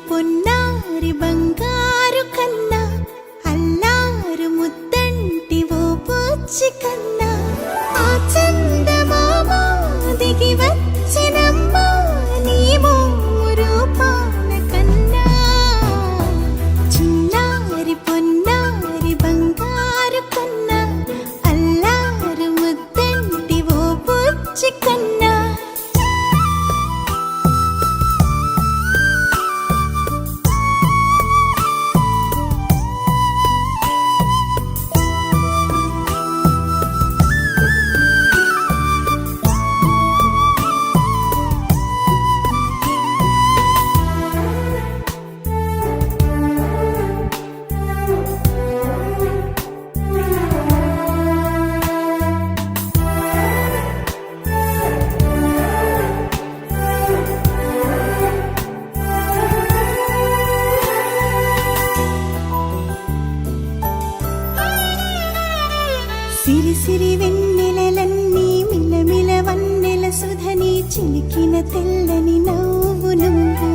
పొన్నారి బంగారు కన్నా అల్లారు ముద్దంటి ఓ పూచి కన్నా ఆ చందమామ దిగి వచ్చినమ్మ నీ రూపాల కన్నా చిన్నారి పొన్నారి బంగారు కన్నా అల్లారు ముద్దంటి ఓ పూచి కన్నా సిరి సిరి వెన్నెలలన్నీ మిలమిల వన్నెల సుధని చిలికిన తెల్లని నవ్వు నువ్వు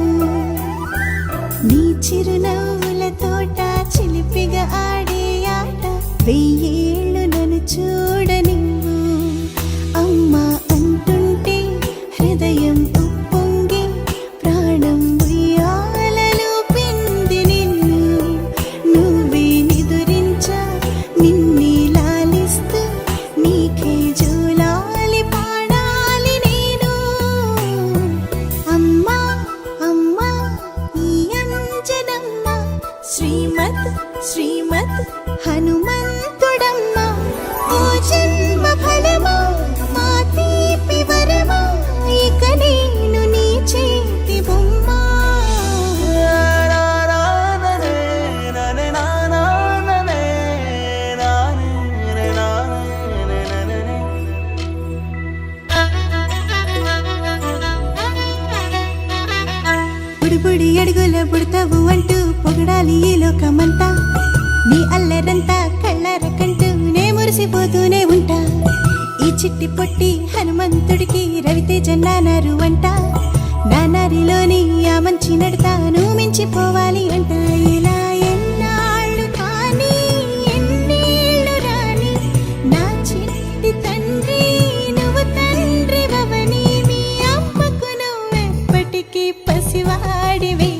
నీ చిరునవ్వుల తోట చిలిపిగా ఆడే ఆట వెయ్యేళ్ళు నన్ను చూడ నువ్వు అమ్మా అంటుంటే హృదయం ఉప్పొంగి ప్రాణం ఉయ్యాలలో పిండి నిన్ను నువ్వే నిదురించా నిన్నే నీకే జూలాలి పాడాలి నేను అమ్మా అమ్మా ఈ అంజనమ్మ శ్రీమత్ శ్రీమత్ హనుమంతుడమ్మ ఓ జన్మ ఫలమా మా తీపి వరమా ఇక నేను నీ చేతి బొమ్మ బుడి అడుగుల పుడతావు అంటూ పొగడాలి ఈ లోకమంతా నీ అల్లరంతా కళ్ళరకంటూ నే మురిసిపోతూనే ఉంటా ఈ చిట్టి పొట్టి హనుమంతుడికి రవితేజ నానారు అంట నానారిలోని ఆ మంచి నడతాను మించిపోవాలి అంట ఇలా ఎన్నాళ్ళు కానీ ఎన్నేళ్ళు రాని నా చిట్టి తండ్రి నువ్వు తండ్రి వవని మీ అమ్మకు నువ్వెప్పటికీ పసివాడివి